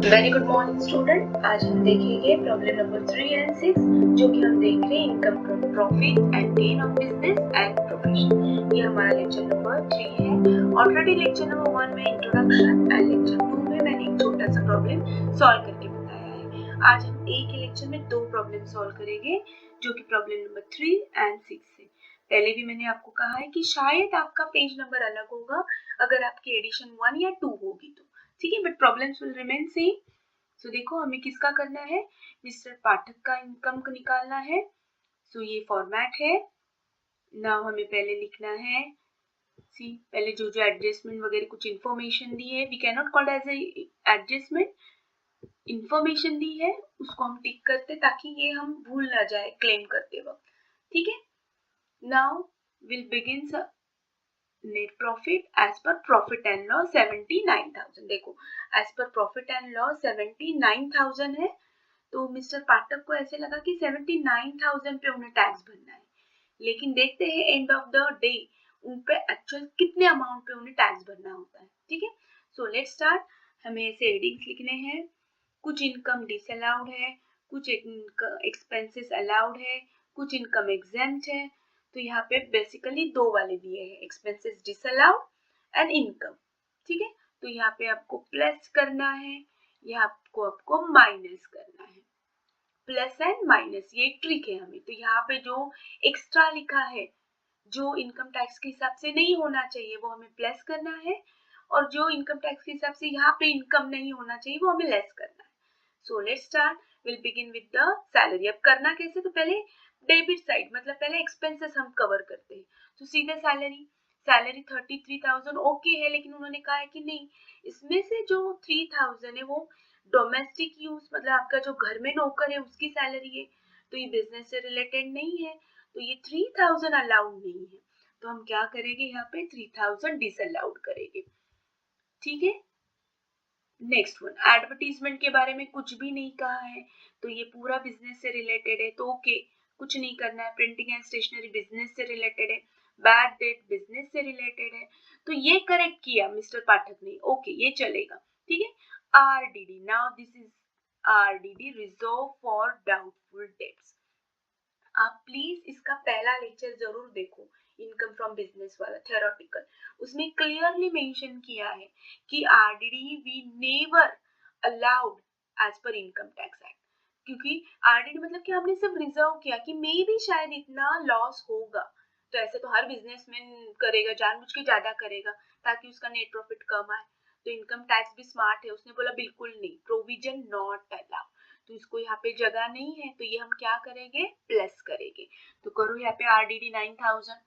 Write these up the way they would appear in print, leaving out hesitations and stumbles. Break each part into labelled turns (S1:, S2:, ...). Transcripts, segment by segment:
S1: Very good morning student. आज हम देखेंगे प्रॉब्लम नंबर 3 एंड 6 जो कि हम देख रहे हैं income from profit and gain of business and profession. ये हमारा लेक्चर नंबर 3 है। ऑलरेडी लेक्चर नंबर 1 में इंट्रोडक्शन एंड लेक्चर 2 में मैंने एक छोटा सा प्रॉब्लम सॉल्व करके बताया है। आज हम एक ही लेक्चर में दो प्रॉब्लम सॉल्व करेंगे जो कि प्रॉब्लम नंबर 3 एंड 6 है। पहले भी मैंने आपको कहा है कि शायद आपका पेज नंबर अलग होगा अगर आपकी एडिशन 1 या 2 होगी तो ठीक है, but problems will remain same. So देखो हमें किसका करना है, मिस्टर पाठक का इनकम को निकालना है। सो ये फॉर्मेट है। नाउ हमें पहले लिखना है सी, पहले जो जो एडजस्टमेंट वगैरह कुछ इंफॉर्मेशन दी है, we can not call as adjustment, information दी है उसको हम टिक करते ताकि ये हम भूल ना जाए क्लेम करते वक्त। ठीक है, now will begin net profit as per profit and loss 79,000। देखो as per profit and loss 79,000 है, तो मिस्टर पाठक को ऐसे लगा कि 79,000 पे उन्हें टैक्स भरना है, लेकिन देखते हैं एंड ऑफ द डे उन पे एक्चुअल कितने अमाउंट पे उन्हें टैक्स भरना होता है। ठीक है, सो लेट्स स्टार्ट। हमें ऐसे एडिंग्स लिखने हैं। कुछ इनकम डिसअलाउड है, कुछ एक्सपेंसेस अलाउड है, कुछ इनकम एग्जेम्प्ट है। तो यहाँ पे बेसिकली दो वाले दिए हैं, एक्सपेंसेस डिसअलाउड एंड इनकम। ठीक है, तो यहाँ पे आपको प्लस करना है, यहाँ आपको माइनस करना है। प्लस एंड माइनस ये एक ट्रिक है हमें। तो यहाँ पे जो एक्स्ट्रा लिखा है, जो इनकम टैक्स के हिसाब से नहीं होना चाहिए वो हमें प्लस करना है, और जो इनकम टैक्स के हिसाब से यहाँ पे इनकम नहीं होना चाहिए वो हमें लेस करना है। So let's start, will begin with the salary. अब करना कैसे, तो पहले डेबिट साइड मतलब पहले एक्सपेंसेस हम कवर करते हैं। तो सीधे सैलरी, सैलरी 33,000 ओके है, लेकिन उन्होंने कहा है कि नहीं, इसमें से जो 3,000 है वो डोमेस्टिक यूज मतलब आपका जो घर में नौकर है उसकी सैलरी है, तो ये बिजनेस से रिलेटेड नहीं है, तो ये 3,000 अलाउड नहीं है। तो हम क्या करेंगे, यहाँ पे 3,000 डिसअलाउड करेंगे। ठीक है, नेक्स्ट वन, एडवर्टीजमेंट के बारे में कुछ भी नहीं कहा है, तो ये पूरा बिजनेस से रिलेटेड है, तो ओके कुछ नहीं करना है। प्रिंटिंग एंड स्टेशनरी बिजनेस से रिलेटेड है, बैड डेट बिजनेस से रिलेटेड है, तो ये करेक्ट किया मिस्टर पाठक ने, ओके ये चलेगा। ठीक है, RDD, now this is RDD, reserve for doubtful debts. आप प्लीज इसका पहला लेक्चर जरूर देखो, इनकम फ्रॉम बिजनेस वाला थ्योरेटिकल। उसमें क्लियरली मेंशन किया है कि RDD we never allowed as per income tax act, क्योंकि आरडीडी मतलब कि हमने सिर्फ रिजर्व किया कि मे भी शायद इतना लॉस होगा, तो ऐसे तो हर बिजनेसमैन करेगा, जानबूझ के ज्यादा करेगा ताकि उसका नेट प्रॉफिट कम आए। तो इनकम टैक्स भी स्मार्ट है, उसने बोला बिल्कुल नहीं, प्रोविजन नॉट अलाउड, तो इसको यहाँ पे जगह नहीं है, तो ये हम क्या करेंगे, प्लस करेंगे। तो करो यहाँ पे आरडीडी 9,000।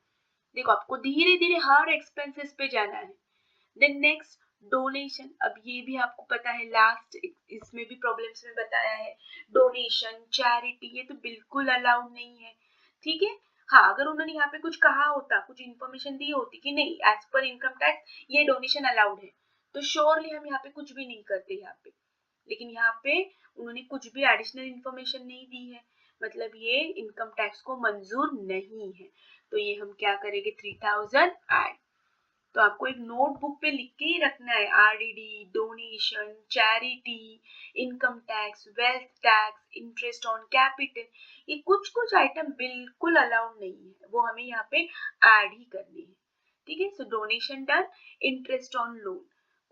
S1: देखो आपको धीरे धीरे हर एक्सपेंसेस पे जाना है। देन नेक्स्ट डोनेशन, अब ये भी आपको पता है, लास्ट इसमें भी प्रॉब्लम्स में बताया है, डोनेशन चैरिटी ये तो बिल्कुल अलाउड नहीं है। ठीक है, हाँ अगर उन्होंने यहाँ पे कुछ कहा होता, कुछ इन्फॉर्मेशन दी होती कि नहीं एज पर इनकम टैक्स ये डोनेशन अलाउड है, तो श्योरली हम यहाँ पे कुछ भी नहीं करते यहाँ पे, लेकिन यहाँ पे उन्होंने कुछ भी एडिशनल इंफॉर्मेशन नहीं दी है, मतलब ये इनकम टैक्स को मंजूर नहीं है। तो ये हम क्या करेंगे, 3,000 ऐड। तो आपको एक नोटबुक पे लिख के ही रखना है, RDD, donation, charity, income tax, wealth tax, interest on capital, ये कुछ कुछ आइटम बिल्कुल अलाउड नहीं है, वो हमें यहाँ पे ऐड ही करनी है। ठीक है, so donation done, interest on loan,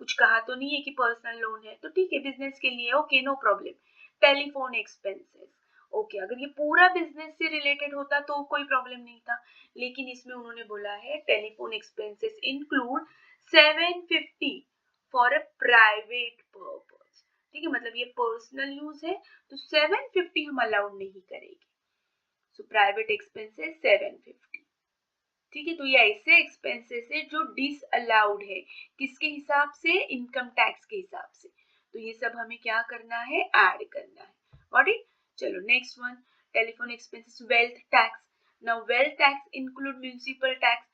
S1: कुछ कहा तो नहीं है कि पर्सनल लोन है, तो ठीक है बिजनेस के लिए okay no problem. Telephone expenses, okay अगर ये पूरा बिजनेस से रिलेटेड होता तो कोई प्रॉब्लम नहीं था, लेकिन इसमें उन्होंने बोला है telephone expenses include 750 for a private purpose. ठीक है, मतलब ये पर्सनल यूज है, तो 750 हम अलाउड नहीं करेंगे। So private expenses 750। ठीक है, तो ये ऐसे एक्सपेंसेस है जो डिसअलाउड है, किसके हिसाब से, इनकम टैक्स के हिसाब से, तो ये सब हमें क्या करना है, ऐड करना है। गॉट इट, चलो next one, telephone expenses, wealth tax. Now wealth tax include municipal tax,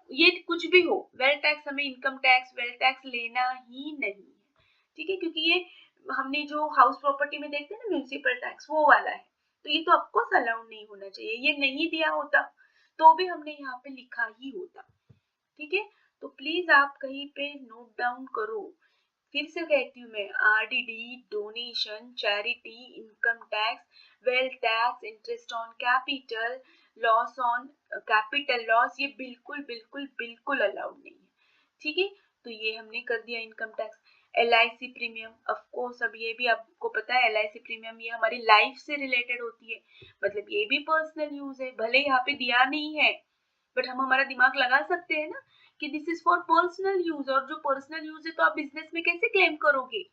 S1: ये कुछ भी हो, वेल्थ टैक्स हमें इनकम टैक्स वेल्थ टैक्स लेना ही नहीं है। ठीक है, क्योंकि ये हमने जो हाउस प्रॉपर्टी में देखते हैं ना म्युनिसिपल टैक्स, वो वाला है, तो ये तो ऑफकोर्स अलाउड नहीं होना चाहिए, ये नहीं दिया होता तो भी हमने यहाँ पे लिखा ही होता। ठीक है, तो प्लीज आप कहीं पे नोट डाउन करो, फिर से कहती हूँ मैं, RDD, donation, charity, income tax, wealth tax, interest on capital, loss on capital loss, ये बिल्कुल बिल्कुल बिल्कुल अलाउड नहीं है। ठीक है, तो ये हमने कर दिया income tax. LIC premium, of course अब ये भी आपको पता है LIC प्रीमियम ये हमारी लाइफ से रिलेटेड होती है, मतलब ये भी पर्सनल यूज है, भले यहाँ पे दिया नहीं है बट हम हमारा दिमाग लगा सकते हैं ना कि this is for personal use, और जो पर्सनल यूज है तो आप बिजनेस में कैसे क्लेम करोगे।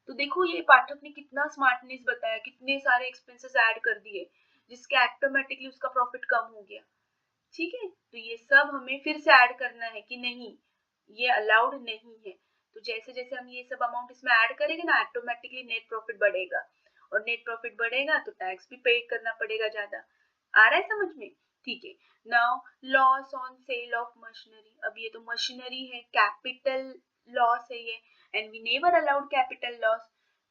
S1: तो देखो ये पाठक ने कितना स्मार्टनेस बताया, कितने सारे एक्सपेंसेस ऐड कर दिए जिसके ऑटोमेटिकली उसका प्रॉफिट कम हो गया। ठीक है, तो ये सब हमें फिर से ऐड करना है कि नहीं ये अलाउड नहीं है। तो जैसे जैसे हम ये सब अमाउंट इसमें ऐड करेंगे ना ऑटोमेटिकली नेट प्रॉफिट बढ़ेगा, और नेट प्रॉफिट बढ़ेगा तो टैक्स भी पे करना पड़ेगा ज्यादा। आ रहा है समझ में? ठीक है, now loss on sale of machinery, अब ये तो मशीनरी है, कैपिटल लॉस है ये, and we never allowed capital loss,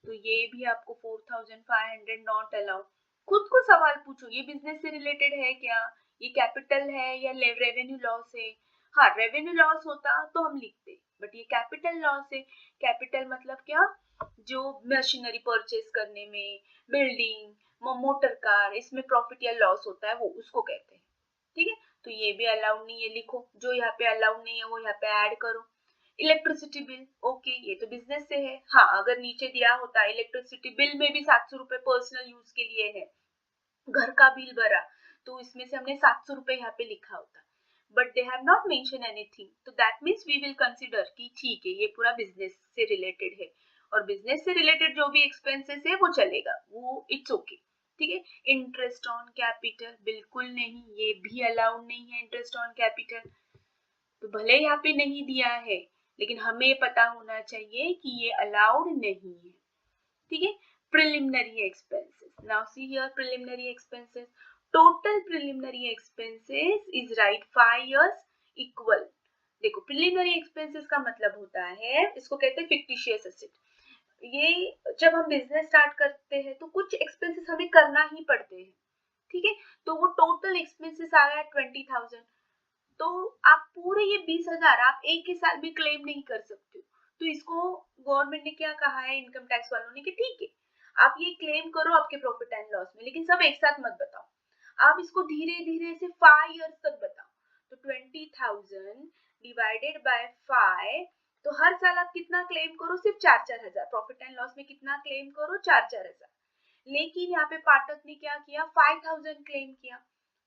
S1: तो ये भी आपको 4500 नॉट अलाउड। खुद को सवाल पूछो ये बिजनेस से रिलेटेड है क्या, ये कैपिटल है या रेवेन्यू लॉस है। हाँ रेवेन्यू लॉस होता तो हम लिखते, बट ये कैपिटल लॉस है। कैपिटल मतलब क्या, जो मशीनरी परचेज करने में, बिल्डिंग, मोटर कार, इसमें प्रॉफिट या लॉस होता है वो उसको कहते हैं। ठीक है, तो ये भी अलाउड नहीं है, लिखो जो यहाँ पे अलाउड नहीं है वो यहाँ पे ऐड करो। इलेक्ट्रिसिटी बिल, ओके ये तो बिजनेस से है। हाँ अगर नीचे दिया होता इलेक्ट्रिसिटी बिल में भी 700 रुपए पर्सनल यूज के लिए है, घर का बिल भरा तो इसमें से हमने 700 रुपए यहाँ पे लिखा होता, but they have not mention anything, तो that means we will consider कि ठीक है ये पूरा बिजनेस से रिलेटेड है, और बिजनेस से रिलेटेड जो भी एक्सपेंसेस है वो चलेगा, वो इट्स ओके। ठीक है, इंटरेस्ट ऑन कैपिटल बिल्कुल नहीं, ये भी अलाउड नहीं है इंटरेस्ट ऑन कैपिटल। तो भले यहाँ पे नहीं दिया है लेकिन हमें पता होना चाहिए कि ये अलाउड नहीं है। ठीक है, preliminary expenses, now see here preliminary expenses, total preliminary expenses is right 5 years equal। देखो preliminary expenses का मतलब होता है, इसको कहते हैं fictitious asset। ये जब हम बिजनेस स्टार्ट करते हैं तो कुछ एक्सपेंसेस हमें करना ही पड़ते हैं। ठीक है, तो वो टोटल एक्सपेंसेस आ गया 20,000, तो आप पूरे ये 20,000 आप एक ही साल में क्लेम नहीं कर सकते हो। तो इसको गवर्नमेंट ने क्या कहा है, इनकम टैक्स वालों ने, कि ठीक है आप ये क्लेम करो आपके प्रॉफिट एंड लॉस में, लेकिन सब एक साथ मत बताओ, आप इसको धीरे धीरे से 5 इयर्स तक बताओ। तो 20,000 डिवाइडेड बाय 5, तो हर साल आप कितना क्लेम करो, सिर्फ 4-4 हजार, प्रॉफिट एंड लॉस में कितना क्लेम करो, 4-4 हजार। लेकिन यहाँ पे पाठक ने क्या किया, 5,000 क्लेम किया,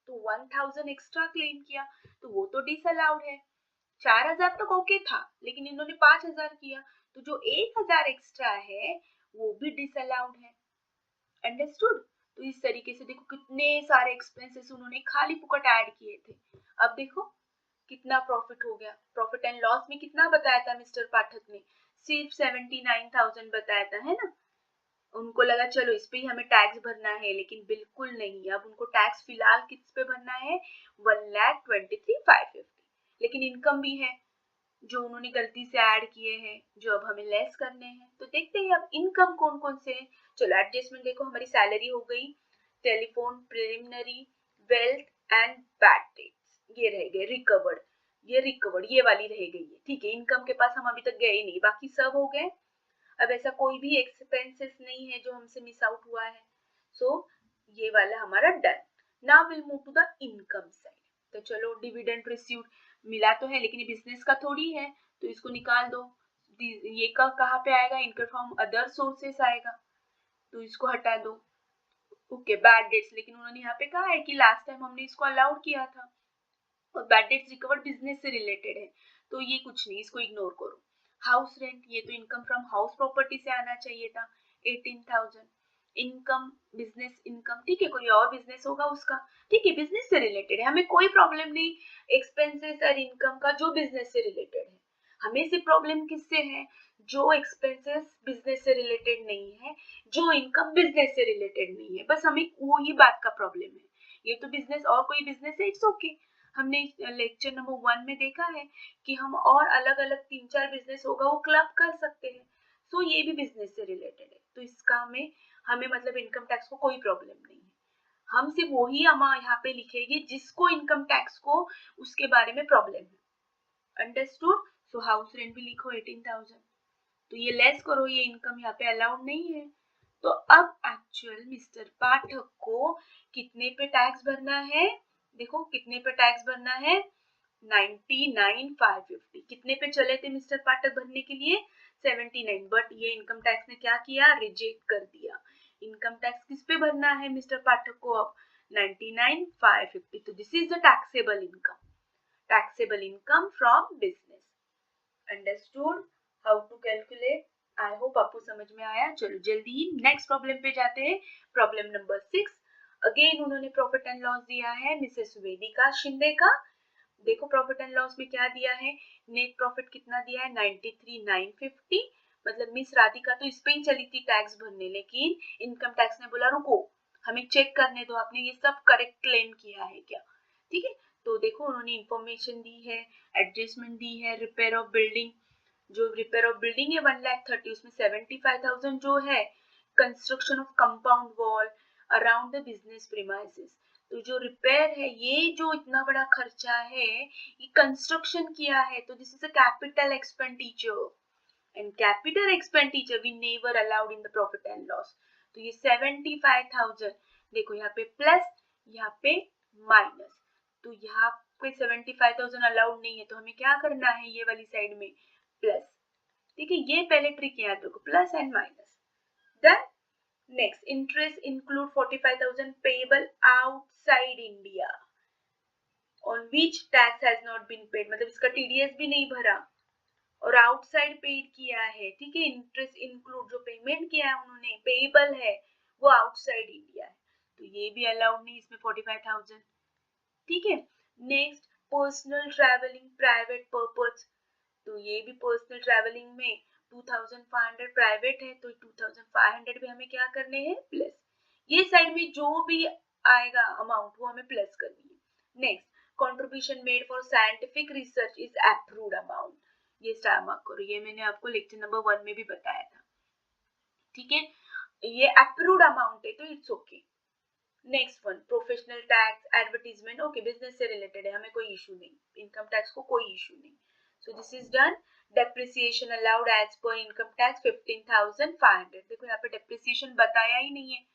S1: तो 1,000 एक्स्ट्रा क्लेम किया, तो वो तो डिसअलाउड है। 4,000 तक ओके था लेकिन इन्होंने 5,000 किया, तो जो 1,000 एक्स्ट्रा है वो भी डिसअलाउड है। अंडरस्टूड? तो इस तरीके से देखो कितने सारे एक्सपेंसेस उन्होंने खाली फुकट ऐड किए थे। अब देखो कितना प्रॉफिट हो गया, प्रॉफिट एंड लॉस में कितना बताया था मिस्टर पाठक ने, सिर्फ 79,000 बताया था, है ना। उनको लगा चलो इस पे ही हमें टैक्स भरना है, लेकिन बिल्कुल नहीं, अब उनको टैक्स फिलहाल किस पे भरना है, 1,23,550, लेकिन इनकम भी है जो उन्होंने गलती से ऐड किए हैं, जो अब हमें लेस करने हैं। तो देखते हैं अब इनकम कौन कौन से हैं। चलो एडजस्टमेंट देखो, हमारी सैलरी हो गई, telephone, preliminary, wealth and bad debts ये रह गए, रिकवर्ड, ये वाली रह गई है। ठीक है, इनकम के पास हम अभी तक गए नहीं, बाकी सब हो गए। अब ऐसा कोई भी एक्सपेंसेस नहीं है जो हमसे मिस आउट हुआ है, सो ये वाला हमारा done. Now will move to the income side. तो चलो डिविडेंड रिसीव्ड मिला तो है लेकिन ये बिजनेस का थोड़ी है, तो इसको निकाल दो। ये का कहाँ पे आएगा, इनकम फ्रॉम अदर सोर्सेस आएगा, तो इसको हटा दो। ओके, बैड डेट्स, लेकिन उन्होंने यहाँ पे कहा है कि लास्ट टाइम हमने इसको अलाउड किया था, और बैड डेट्स रिकवर्ड बिजनेस से रिलेटेड है, तो ये कुछ नहीं, इसको इग्नोर करो। हाउस रेंट, ये तो इनकम फ्रॉम हाउस प्रॉपर्टी से आना चाहिए था, 18,000। इनकम, बिजनेस इनकम, ठीक है, कोई और बिजनेस होगा उसका, ठीक है, बिजनेस से रिलेटेड है, हमें कोई प्रॉब्लम नहीं एक्सपेंसेस और इनकम का जो बिजनेस से रिलेटेड है। हमें सिर्फ प्रॉब्लम किससे है, जो एक्सपेंसेस बिजनेस से रिलेटेड नहीं है, जो इनकम बिजनेस से रिलेटेड नहीं है, बस हमें वही बात का प्रॉब्लम है। ये तो बिजनेस और कोई बिजनेस है, इट्स ओके। हमने लेक्चर नंबर 1 में देखा है कि हम और अलग अलग 3-4 बिजनेस होगा वो क्लब कर सकते हैं, सो ये भी बिजनेस से रिलेटेड है, तो इसका में हमें मतलब इनकम टैक्स को कोई प्रॉब्लम नहीं है। हम सिर्फ वही अमाउंट यहाँ पे लिखेंगे जिसको इनकम टैक्स को उसके बारे में प्रॉब्लम है। अंडरस्टूड? सो हाउस रेंट भी लिखो 18,000। तो ये लेस करो, ये इनकम यहाँ पे अलाउड नहीं है। तो अब एक्चुअल मिस्टर पाठक को कितने पे टैक्स भरना है? देखो कितने पे टैक्स भरना है? 99,550। कितने पे चले थे मिस्टर पाठक भरने के लिए? 79। बट ये इनकम टैक्स ने क्या किया? रिजेक्ट कर दिया। इनकम टैक्स किस पे भरना है मिस्टर पाठक को अब? 99,550। तो this is the taxable income, taxable income from business. Understood how to calculate? I hope आपको समझ में आया। चलो जल्दी ही नेक्स्ट प्रॉब्लम पे जाते हैं। Problem number 6। अगेन उन्होंने प्रॉफिट एंड लॉस दिया है मिसेस वेदिका शिंदे का। देखो प्रॉफिट एंड लॉस में क्या दिया है? नेट प्रॉफिट कितना दिया है? 93,950। मतलब मिस राधिका तो इस पे ही चली थी टैक्स भरने, लेकिन इनकम टैक्स ने बोला रुको, हमें चेक करने दो आपने ये सब करेक्ट क्लेम किया है क्या। ठीक है, तो देखो उन्होंने इंफॉर्मेशन दी है, एडजस्टमेंट दी है। रिपेयर ऑफ बिल्डिंग, जो रिपेयर ऑफ बिल्डिंग है 1,30,000, उसमें 75,000 जो है construction of compound wall around the business premises. तो जो रिपेयर है, ये जो इतना बड़ा खर्चा है, ये कंस्ट्रक्शन किया है, तो this is a capital expenditure, and capital expenditure we never allowed in the profit and loss. तो ये 75,000, देखो यहाँ पे प्लस, यहाँ पे माइनस। तो यहाँ पे 75,000 अलाउड नहीं है, तो हमें क्या करना है? ये वाली साइड में प्लस। ठीक है, ये पहले ट्रिक याद रखो, plus and minus. Then next, interest include 45,000 payable outside India on which tax has not been paid. मतलब इसका टीडीएस भी नहीं भरा और आउटसाइड पेड किया है। ठीक है, इंटरेस्ट इंक्लूड जो पेमेंट किया है उन्होंने, पेएबल है, वो आउटसाइड इंडिया है, तो ये भी अलाउड नहीं इसमें 45,000। ठीक है, next, personal travelling private purpose. तो ये भी पर्सनल ट्रैवलिंग में 2,500 प्राइवेट है, तो 2,500 भी हमें क्या करने हैं? प्लस। ये साइड में जो भी आएगा अमाउंट वो हमें प्लस करनी है। Next, contribution made for scientific research is approved amount. ये स्टार मार्क करो, ये मैंने आपको लेक्चर नंबर 1 में भी बताया था। ठीक है, ये अप्रूव्ड अमाउंट है, तो it's okay. Next one, professional tax advertisement, okay business से रिलेटेड है, हमें कोई इशू नहीं, इनकम टैक्स को कोई इशू नहीं। So this is done. Depreciation allowed as per income tax 15,500। देखो यहाँ पे डेप्रिसिएशन बताया ही नहीं है,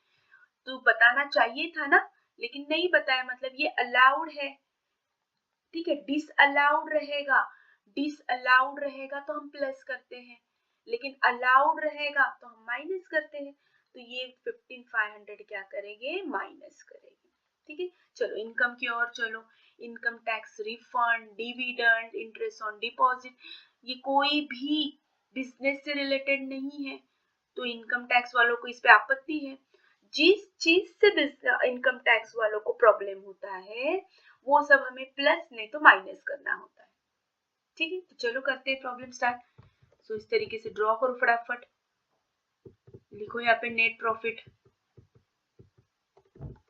S1: तो बताना चाहिए था ना, लेकिन नहीं बताया, मतलब ये अलाउड है। ठीक है, डिसअलाउड रहेगा, डिसअलाउड रहेगा तो हम प्लस करते हैं, लेकिन अलाउड रहेगा तो हम माइनस करते हैं। तो ये 15,500 क्या करेंगे? माइनस करेंगे। ठीक है, चलो इनकम की ओर चलो। Income tax refund, dividend, interest on deposit, ये कोई भी बिजनेस से रिलेटेड नहीं है, तो इनकम टैक्स वालों को इस पे आपत्ति है। जिस चीज से इनकम टैक्स वालों को प्रॉब्लम होता है वो सब हमें प्लस नहीं तो माइनस करना होता है। ठीक है, तो चलो करते हैं प्रॉब्लम स्टार्ट। सो इस तरीके से ड्रॉ करो फटाफट, लिखो यहाँ पे नेट प्रॉफिट।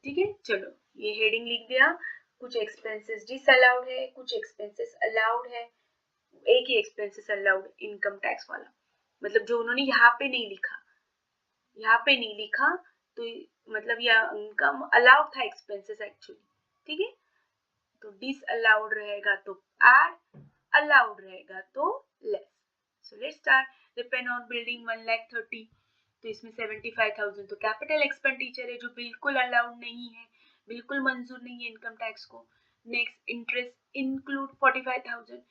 S1: ठीक है, चलो ये हेडिंग लिख दिया। कुछ एक्सपेंसेस डिसअलाउड है, कुछ एक्सपेंसेस अलाउड है। एक ही एक्सपेंसेस अलाउड इनकम टैक्स वाला, मतलब जो उन्होंने यहाँ पे नहीं लिखा, यहाँ पे नहीं लिखा, तो मतलब यह इनकम अलाउड था एक्सपेंसेस एक्चुअली। ठीक है, तो डिसअलाउड रहेगा तो ऐड, अलाउड रहेगा तो less. So let's start. Repair on building 1,30,000, तो इसमें 75,000 तो कैपिटल एक्सपेंडिचर है, जो बिल्कुल अलाउड नहीं है, बिल्कुल मंजूर नहीं है इनकम टैक्स को। Next, interest include 45,000,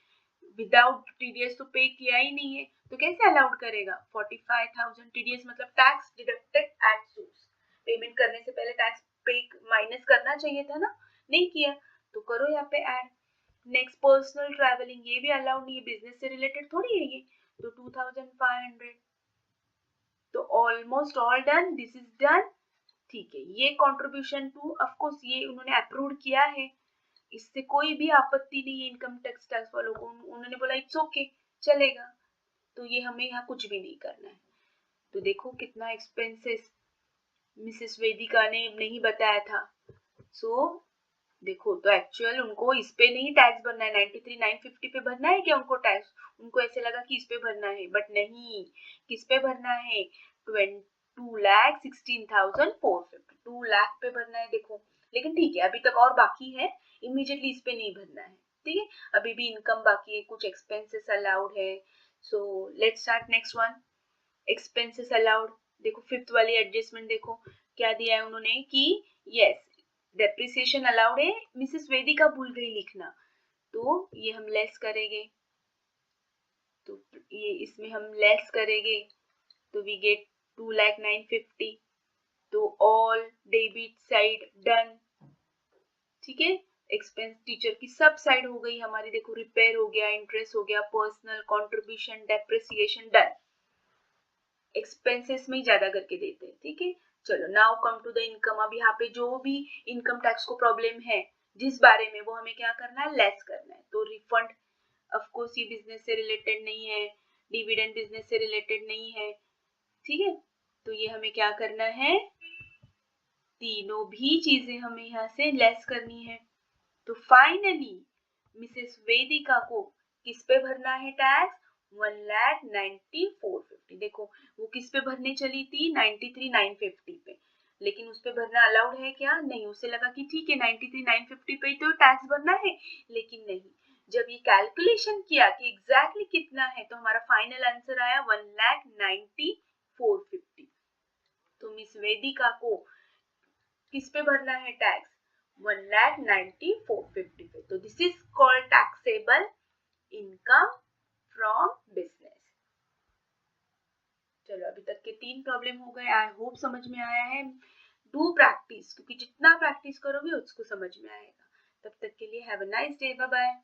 S1: without TDS तो पे किया ही नहीं है, तो कैसे अलाउड करेगा? 45,000 टीडीएस मतलब tax deducted at source, payment करने से पहले टैक्स पे माइनस करना चाहिए था ना, नहीं किया, तो करो यहाँ पे ऐड। नेक्स्ट, पर्सनल ट्रैवलिंग, ये भी अलाउड नहीं है, बिजनेस से रिलेटेड थोड़ी है ये, तो 2,500, तो almost all done, this is done. ठीक है, ये कंट्रीब्यूशन टू, ऑफ कोर्स ये उन्होंने अप्रूव किया है, इससे कोई भी आपत्ति नहीं है इनकम टैक्स वालों को, उन्होंने बोला इट्स ओके, चलेगा, तो ये हमें यहाँ कुछ भी नहीं करना है। तो देखो कितना एक्सपेंसेस मिसेस वेदिका ने नहीं बताया था। सो देखो, तो एक्चुअल उनको इस पे नहीं टैक्स भरना है, 93,950 पे भरना है क्या उनको टैक्स? उनको ऐसे लगा कि इस पे भरना है, बट नहीं, किस पे भरना है? 2,16,450, 2 लाख पे भरना है। देखो, लेकिन ठीक है, अभी तक और बाकी है, इमीडिएटली इस पे नहीं भरना है। ठीक है, अभी भी इनकम बाकी है, कुछ एक्सपेंसेस अलाउड है, so let's start next one, expenses allowed. देखो फिफ्थ वाली एडजस्टमेंट देखो क्या दिया है उन्होंने कि यस डेप्रिसिएशन अलाउड है, मिसेस वेदिका भूल गई लिखना, तो ये हम लेस करेंगे, तो ये इसमें हम लेस करेंगे तो वी गेट 2,09,50, तो ऑल डेबिट साइड डन, ठीक है। एक्सपेंस टीचर की सब साइड हो गई हमारी, देखो रिपेयर हो गया, इंटरेस्ट हो गया, personal contribution, depreciation done. Expenses में ही ज्यादा करके देते हैं, ठीक है। चलो now come to the income. अब यहाँ पे जो भी इनकम टैक्स को प्रॉब्लम है जिस बारे में, वो हमें क्या करना है, लेस करना है। तो रिफंड ऑफ कोर्स ये बिजनेस से रिलेटेड नहीं है, डिविडेंड बिजनेस से रिलेटेड नहीं है, ठीक है। तो ये हमें क्या करना है, तीनों भी चीजें हमें यहाँ से लेस करनी है। तो फाइनली मिसेस वेदिका को किस पे भरना है टैक्स, 1,90,450। देखो वो किस पे भरने चली थी, 93,950 पे, लेकिन उस पे भरना अलाउड है क्या, नहीं। उसे लगा कि ठीक है 93,950 पे ही तो टैक्स भरना है, लेकिन नहीं। जब ये कैलकुलेशन किया कि एग्जैक्टली कितना है, तो हमारा फाइनल आंसर आया 1,90,450। तो मिस वेदिका को किस पे भरना है टैक्स, 1,90,450 पे। तो this is called taxable income from business. चलो अभी तक के 3 प्रॉब्लम हो गए, आई होप समझ में आया है। डू प्रैक्टिस, क्योंकि जितना प्रैक्टिस करोगे उसको समझ में आएगा। तब तक के लिए have a nice day, bye bye.